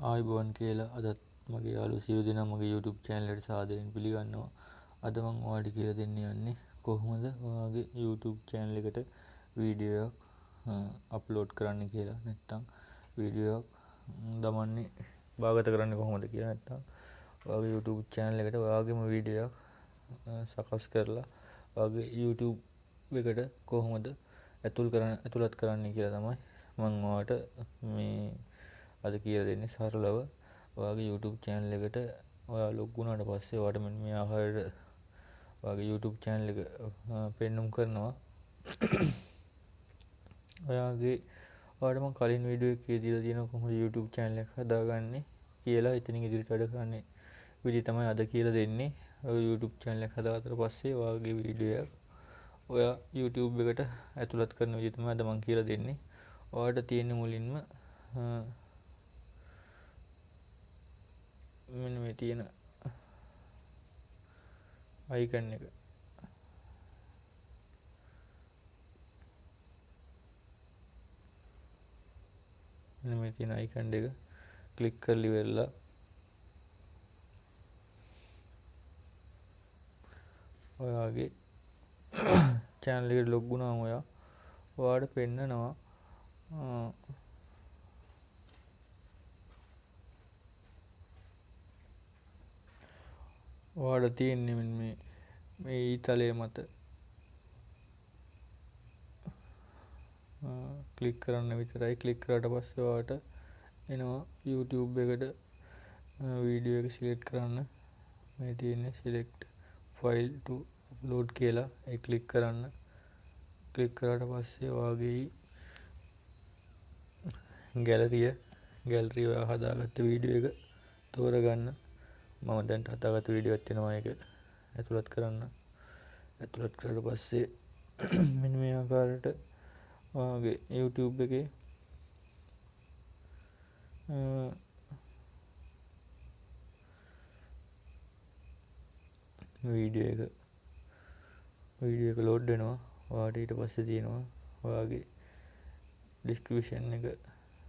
ආයිබෝන් කියලා අදත් මගේ යාළුවෝ සියලු දෙනා මගේ YouTube channel එකට සාදරයෙන් පිළිගන්නවා. අද මම ඔයාලට කියලා දෙන්න යන්නේ කොහොමද ඔයාගේ YouTube channel එකට වීඩියෝ එකක් අප්ලෝඩ් කරන්න කියලා. නැත්නම් වීඩියෝ එකක් දමන්නේ භාගත කරන්නේ කොහොමද කියලා. නැත්නම් ඔයාගේ YouTube channel එකට ඔයාගේම වීඩියෝ එකක් සකස් කරලා ඔයාගේ YouTube එකට කොහොමද ඇතුළත් කරන්නේ කියලා තමයි මම ඔයාලට මේ අද කියලා දෙන්නේ සරලව. ඔයාගේ YouTube channel එකට ඔයා ලොග් වුණාට පස්සේ ඔයාලට මෙන්න මේ ආකාරයට ඔයාගේ YouTube channel එක පෙන්눔 කරනවා. ඔයාලට මම කලින් වීඩියෝ එකේ දීලා තියෙනවා කොහොමද YouTube channel එක හදාගන්නේ කියලා. ඉතින් ඉදිරියට වැඩ කරන්නේ විදිහ තමයි අද කියලා දෙන්නේ. ඔය YouTube channel එක හදාගත්තට පස්සේ ඔයාගේ වීඩියෝ එක ඔයා YouTube එකට ඇතුළත් කරන විදිහ තමයි අද මම කියලා දෙන්නේ. ඔයාලට තියෙන්නේ මුලින්ම මෙන්න මේ තියෙන අයිකන් එක මෙන්න මේ තියෙන අයිකන් එක ක්ලික් කරලා ඉවරලා ඔයාගේ channel එකට log වුණාම ඔයාලට පෙන්නනවා ඔයාලට තියෙන්නේ මෙන්න මේ ඊතලයේ මත ක්ලික් කරන්න විතරයි. ක්ලික් කරාට පස්සේ ඔයාලට එනවා YouTube එකට වීඩියෝ එක සිලෙක්ට් කරන්න. මේ තියෙන්නේ select file to upload කියලා. ඒ ක්ලික් කරන්න. ක්ලික් කරාට පස්සේ ඔයාගේ ගැලරිය ඔයා හදාගත්ත වීඩියෝ එක තෝරගන්න. මම දැන් හදාගත්ත වීඩියෝ එකක් තියෙනවා. ඒක ඇතුළත් කරන්න. ඇතුළත් කරලා පස්සේ මෙන්න මේ ආකාරයට ඔයාගේ YouTube එකේ වීඩියෝ එක ලෝඩ් වෙනවා. ඔයාලට ඊට පස්සේ තියෙනවා ඔයාගේ description එක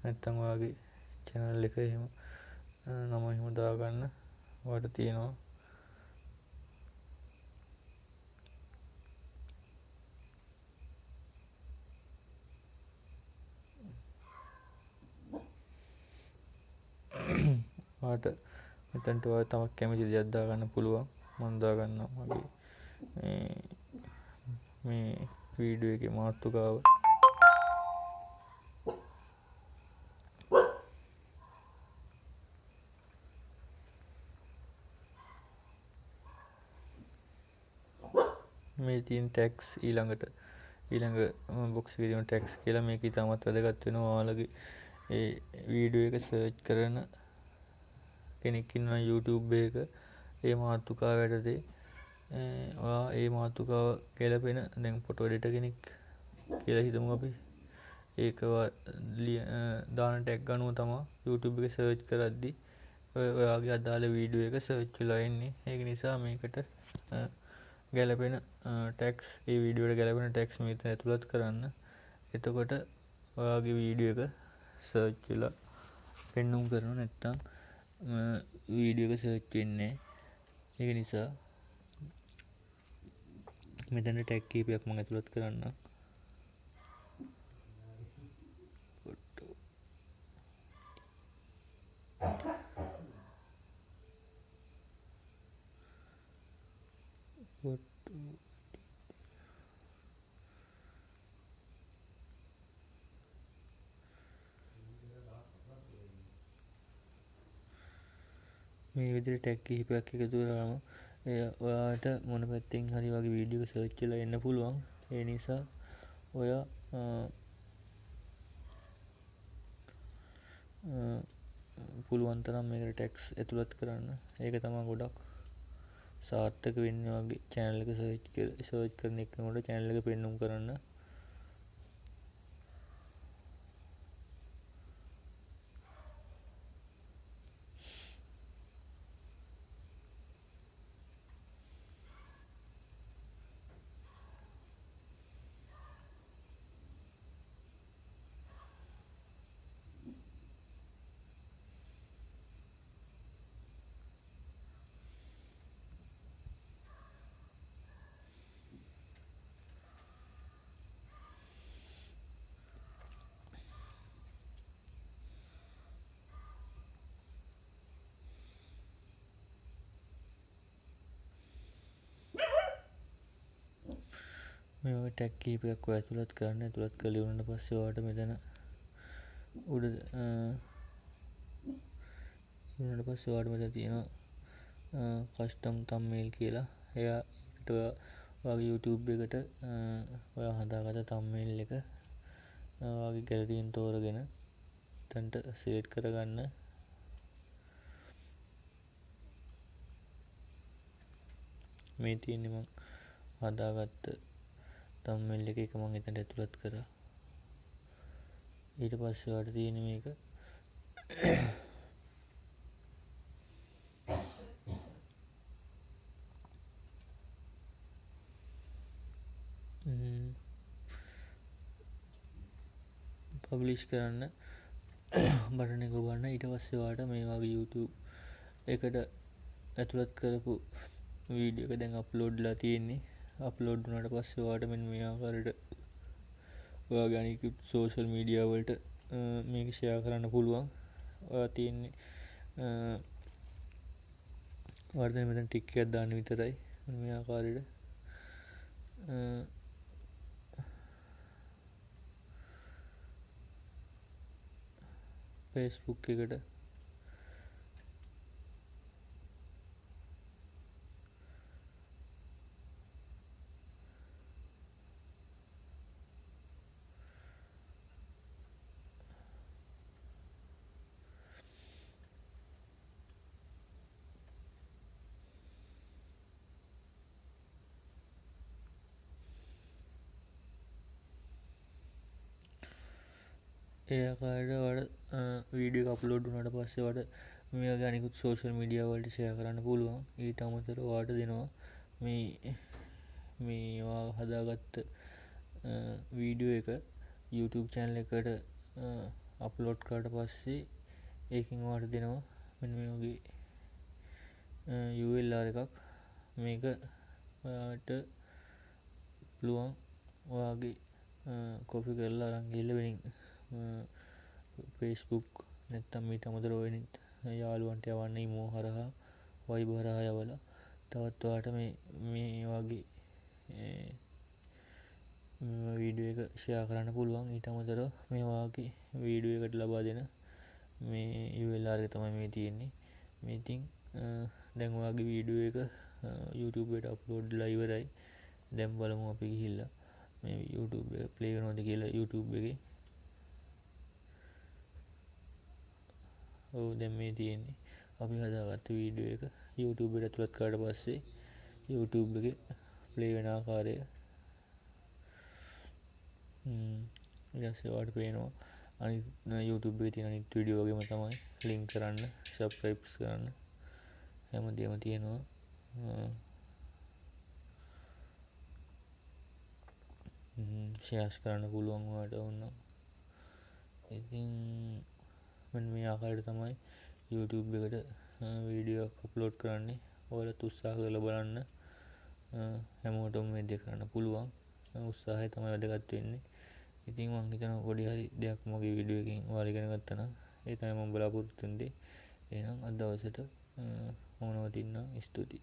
නැත්නම් ඔයාගේ channel එක එහෙම නම එහෙම දාගන්න. ඔයාලට තියෙනවා ඔයාලට මෙතනට ඔයා තමක් කැමති දෙයක් දාගන්න පුළුවන්. මම දාගන්නවා මගේ මේ වීඩියෝ එකේ මාතෘකාව. මේ තියෙන ටැග්ස් ඊළඟ බොක්ස් එකේ තියෙන ටැග්ස් කියලා මේක ඉතාමත් වැදගත් වෙනවා. ඔයාලගේ ඒ වීඩියෝ එක සර්ච් කරන කෙනෙක් ඉන්නවා YouTube එක ඒ මාතෘකාව යටතේ ඔයා ඒ මාතෘකාව ගැලපෙන දැන් ෆොටෝ එඩිටර් කෙනෙක් කියලා හිතමු අපි. ඒක දාන ටැග් අනුව තමයි YouTube එකේ සර්ච් කරද්දී ඔයාගේ අදාළ වීඩියෝ එක සර්ච් වෙලා එන්නේ. ඒක නිසා මේකට ගැලපෙන ටැග්ස් ඒ වීඩියෝට ගැලපෙන ටැග්ස් මෙතන ඇතුළත් කරන්න. එතකොට ඔයාගේ වීඩියෝ එක සර්ච් වෙලා පෙන්눔 කරනවා. නැත්නම් වීඩියෝ එක සර්ච් වෙන්නේ නැහැ. ඒක නිසා මෙතන ටැග් කීපයක් මම ඇතුළත් කරන්නම්. මේ විදිහට ටැග් කිහිපයක් එකතු කරාම ඔයාලට මොන පැත්තෙන් හරි වගේ වීඩියෝ එක සර්ච් කරලා එන්න පුළුවන්. ඒ නිසා ඔයා පුළුවන් තරම් මේකට ටැග්ස් ඇතුළත් කරන්න. ඒක තමයි ගොඩක් සාර්ථක වෙන්නේ වගේ channel එක සර්ච් කරන එකනකොට channel එක පෙන්눔 කරන්න. මේ වගේ ටැග් කීපයක් ඔය ඇතුළත් කරන්න. ඇතුළත් කරලා ඉවරනට පස්සේ ඔයාලට මෙතන උඩ ඉවරනට පස්සේ ඔයාලට මෙතන තියෙනවා කස්ටම් තම්බ්නෙල් කියලා. එයාට ඔයාගේ YouTube එකට ඔයා හදාගත්ත තම්බ්නෙල් එක ඔයාගේ ගැලරියෙන් තෝරගෙන එතනට සෙලෙක්ට් කරගන්න. මේ තියෙන්නේ මම හදාගත්ත තම්බ්නෙල් එක මම එතනට ඇතුළත් කරා. ඊට පස්සේ ඔයාලට තියෙන්නේ මේක පබ්ලිෂ් කරන්න බටන් එක ඔබන්න. ඊට පස්සේ ඔයාලට මේ වගේ YouTube එකට ඇතුළත් කරපු වීඩියෝ එක දැන් අප්ලෝඩ්ලා තියෙන්නේ. අප්ලෝඩ් වුණාට පස්සේ ඔයාලට මෙන්න මේ ආකාරයට ඔයාගේ අනිකුත් සෝෂල් මීඩියා වලට මේක ෂෙයා කරන්න පුළුවන්. ඔයා තියෙන්නේ ඔයාලට මෙතන ටික් එකක් දාන්න විතරයි. මේ ආකාරයට Facebook එකට ඒ ආකාරයට ඔයාලට වීඩියෝ එක අප්ලෝඩ් වුණාට පස්සේ ඔයාලට මේ වගේ අනිකුත් සෝෂල් මීඩියා වලට ෂෙයා කරන්න පුළුවන්. ඊට අමතරව ඔයාලට දෙනවා මේ ඔයා හදාගත්ත වීඩියෝ එක YouTube channel එකට අප්ලෝඩ් කරාට පස්සේ ඒකෙන් ඔයාලට දෙනවා මෙන්න මේ වගේ URL එකක්. මේක ඔයාලට පුළුවන් ඔයාගේ කොපි කරලා අරන් ගිහලා වෙනින් Facebook නැත්තම් මීට අමතරව වෙනින් යාළුවන්ට යවන්න ඉමෝ හරහා Viber හරහා යවලා තවත් ඔයාලට මේ වගේ වීඩියෝ එක ෂෙයා කරන්න පුළුවන්. ඊට අමතරව මේ වගේ වීඩියෝ එකට ලබා දෙන මේ URL එක තමයි මේ තියෙන්නේ. මේ ඉතින් දැන් ඔයාගේ වීඩියෝ එක YouTube එකට අප්ලෝඩ්ලා ඉවරයි. දැන් බලමු අපි ගිහිල්ලා මේ YouTube එක ප්ලේ වෙනවද කියලා YouTube එකේ. ඔව් දැන් මේ තියෙන්නේ අපි හදාගත්ත වීඩියෝ එක YouTube එකට ඇතුළත් කරාට පස්සේ YouTube එකේ ප්ලේ වෙන ආකාරය ඊට පස්සේ ඔයාලට පේනවා අනිත් YouTube එකේ තියෙන අනිත් වීඩියෝ වගේම තමයි ලින්ක් කරන්න, subscribe කරන්න හැමදේම තියෙනවා. ෂෙයාර්ස් කරන්න පුළුවන් ඔයාලට ඕන. ඉතින් මෙන්න මේ ආකාරයට තමයි YouTube එකට වීඩියෝ අප්ලෝඩ් කරන්නේ. ඔයාලත් උත්සාහ කරලා බලන්න. හැමෝටම මේ දේ කරන්න පුළුවන්. උත්සාහය තමයි වැදගත් වෙන්නේ. ඉතින් මම හිතනවා පොඩි හරි දෙයක් මගේ වීඩියෝ එකකින් ඔයාලා ඉගෙන ගත්තා නම් ඒ තමයි මම බලාපොරොත්තු වෙන්නේ. එහෙනම් අද දවසට මම නවතින්නම්. ස්තුතියි.